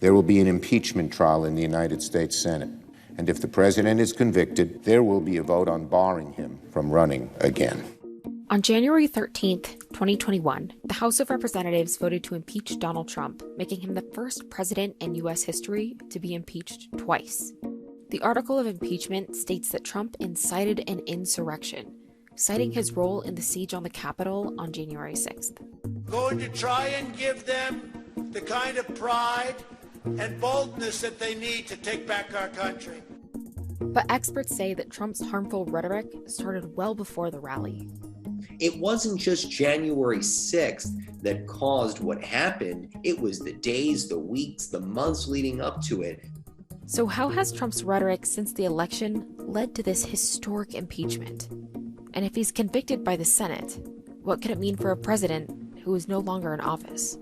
There will be an impeachment trial in the United States Senate. And if the president is convicted, there will be a vote on barring him from running again. On January 13th, 2021, the House of Representatives voted to impeach Donald Trump, making him the first president in U.S. history to be impeached twice. The article of impeachment states that Trump incited an insurrection, citing his role in the siege on the Capitol on January 6th. Going to try and give them the kind of pride and boldness that they need to take back our country. But experts say that Trump's harmful rhetoric started well before the rally. It wasn't just January 6th that caused what happened. It was the days, the weeks, the months leading up to it. So how has Trump's rhetoric since the election led to this historic impeachment? And if he's convicted by the Senate, what could it mean for a president who is no longer in office?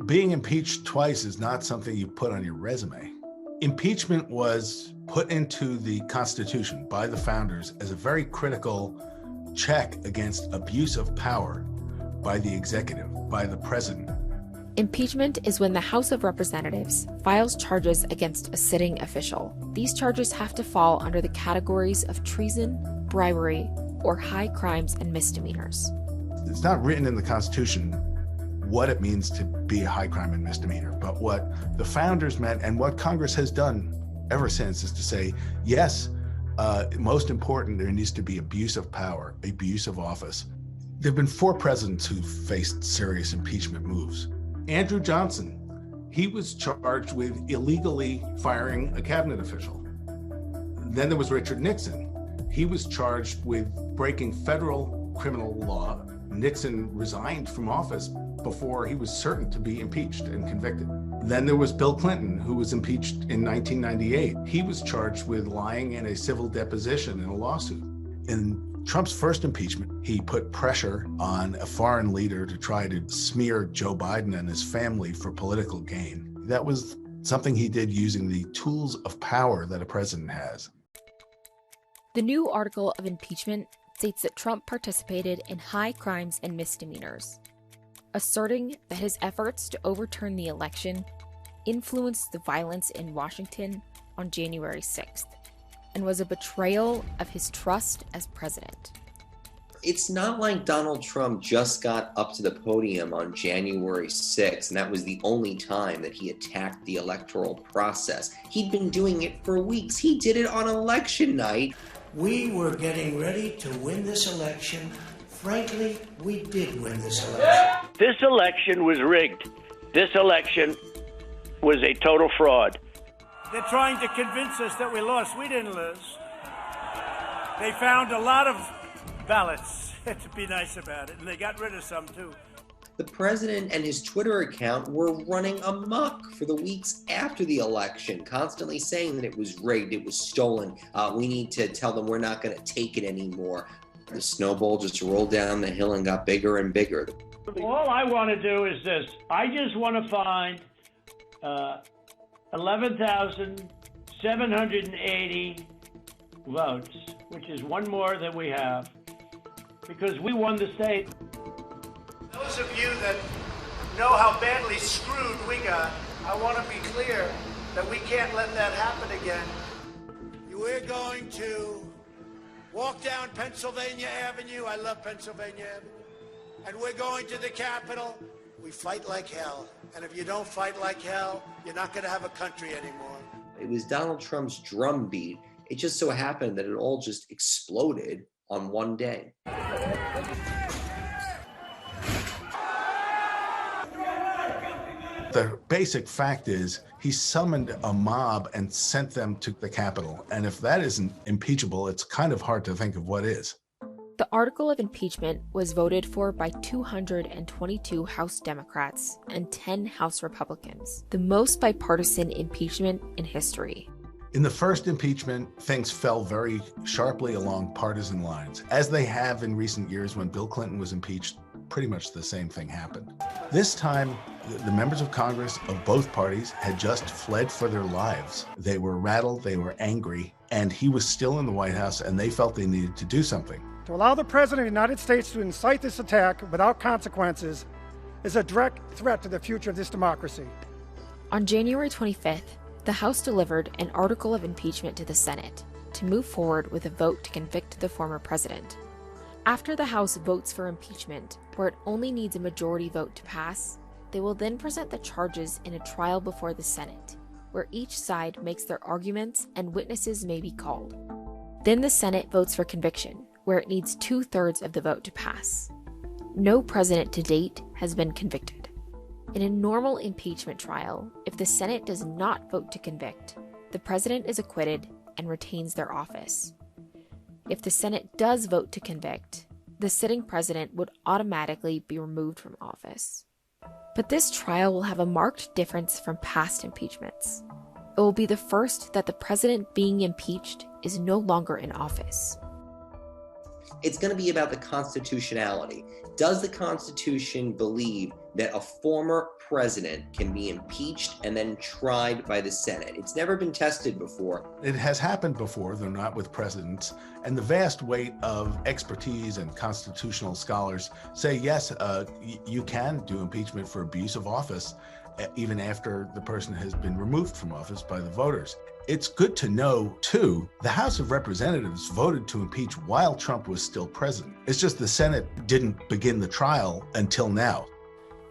Being impeached twice is not something you put on your resume. Impeachment was put into the Constitution by the founders as a very critical check against abuse of power by the executive, by the president. Impeachment is when the House of Representatives files charges against a sitting official. These charges have to fall under the categories of treason, bribery, or high crimes and misdemeanors. It's not written in the Constitution what it means to be a high crime and misdemeanor, but what the founders meant and what Congress has done ever since is to say, yes, most important, there needs to be abuse of power, abuse of office. There have been 4 presidents who faced serious impeachment moves. Andrew Johnson, he was charged with illegally firing a cabinet official. Then there was Richard Nixon. He was charged with breaking federal criminal law. Nixon resigned from office before he was certain to be impeached and convicted. Then there was Bill Clinton, who was impeached in 1998. He was charged with lying in a civil deposition in a lawsuit. In Trump's first impeachment, he put pressure on a foreign leader to try to smear Joe Biden and his family for political gain. That was something he did using the tools of power that a president has. The new article of impeachment states that Trump participated in high crimes and misdemeanors, asserting that his efforts to overturn the election influenced the violence in Washington on January 6th and was a betrayal of his trust as president. It's not like Donald Trump just got up to the podium on January 6th, and that was the only time that he attacked the electoral process. He'd been doing it for weeks. He did it on election night. We were getting ready to win this election. Frankly, we did win this election. This election was rigged. This election was a total fraud. They're trying to convince us that we lost. We didn't lose. They found a lot of ballots, to be nice about it, and they got rid of some too. The president and his Twitter account were running amok for the weeks after the election, constantly saying that it was rigged, it was stolen. We need to tell them we're not going to take it anymore. The snowball just rolled down the hill and got bigger and bigger. All I want to do is this. I just want to find 11,780 votes, which is one more than we have, because we won the state. Those of you that know how badly screwed we got, I want to be clear that we can't let that happen again. We're going to walk down Pennsylvania Avenue. I love Pennsylvania Avenue. And we're going to the Capitol. We fight like hell. And if you don't fight like hell, you're not going to have a country anymore. It was Donald Trump's drumbeat. It just so happened that it all just exploded on one day. The basic fact is he summoned a mob and sent them to the Capitol. And if that isn't impeachable, it's kind of hard to think of what is. The article of impeachment was voted for by 222 House Democrats and 10 House Republicans, the most bipartisan impeachment in history. In the first impeachment, things fell very sharply along partisan lines, as they have in recent years when Bill Clinton was impeached. Pretty much the same thing happened. This time, the members of Congress of both parties had just fled for their lives. They were rattled, they were angry, and he was still in the White House, and they felt they needed to do something. To allow the President of the United States to incite this attack without consequences is a direct threat to the future of this democracy. On January 25th, the House delivered an article of impeachment to the Senate to move forward with a vote to convict the former president. After the House votes for impeachment, where it only needs a majority vote to pass, they will then present the charges in a trial before the Senate, where each side makes their arguments and witnesses may be called. Then the Senate votes for conviction, where it needs 2/3 of the vote to pass. No president to date has been convicted. In a normal impeachment trial, if the Senate does not vote to convict, the president is acquitted and retains their office. If the Senate does vote to convict, the sitting president would automatically be removed from office. But this trial will have a marked difference from past impeachments. It will be the first that the president being impeached is no longer in office. It's going to be about the constitutionality. Does the Constitution believe that a former president can be impeached and then tried by the Senate? It's never been tested before. It has happened before, though not with presidents. And the vast weight of expertise and constitutional scholars say, yes, you can do impeachment for abuse of office, even after the person has been removed from office by the voters. It's good to know, too, the House of Representatives voted to impeach while Trump was still president. It's just the Senate didn't begin the trial until now.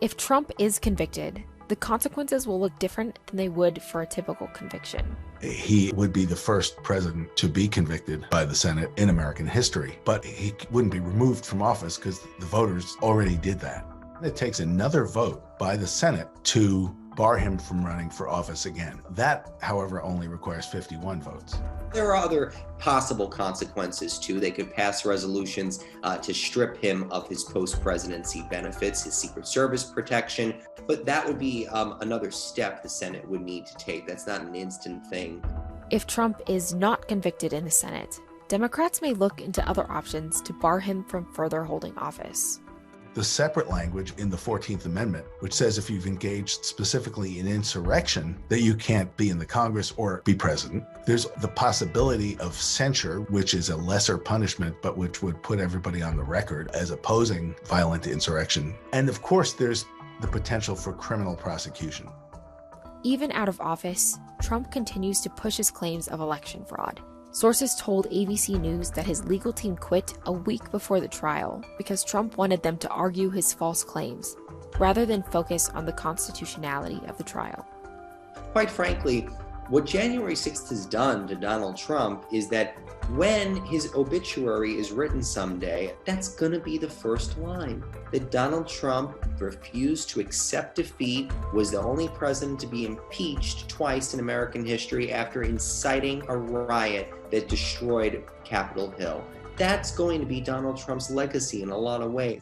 If Trump is convicted, the consequences will look different than they would for a typical conviction. He would be the first president to be convicted by the Senate in American history, but he wouldn't be removed from office because the voters already did that. It takes another vote by the Senate to bar him from running for office again. That, however, only requires 51 votes. There are other possible consequences, too. They could pass resolutions to strip him of his post-presidency benefits, his Secret Service protection, but that would be another step the Senate would need to take. That's not an instant thing. If Trump is not convicted in the Senate, Democrats may look into other options to bar him from further holding office. The separate language in the 14th Amendment, which says if you've engaged specifically in insurrection, that you can't be in the Congress or be president. There's the possibility of censure, which is a lesser punishment, but which would put everybody on the record as opposing violent insurrection. And of course, there's the potential for criminal prosecution. Even out of office, Trump continues to push his claims of election fraud. Sources told ABC News that his legal team quit a week before the trial because Trump wanted them to argue his false claims, rather than focus on the constitutionality of the trial. Quite frankly, what January 6th has done to Donald Trump is that when his obituary is written someday, that's going to be the first line. That Donald Trump refused to accept defeat, was the only president to be impeached twice in American history after inciting a riot that destroyed Capitol Hill. That's going to be Donald Trump's legacy in a lot of ways.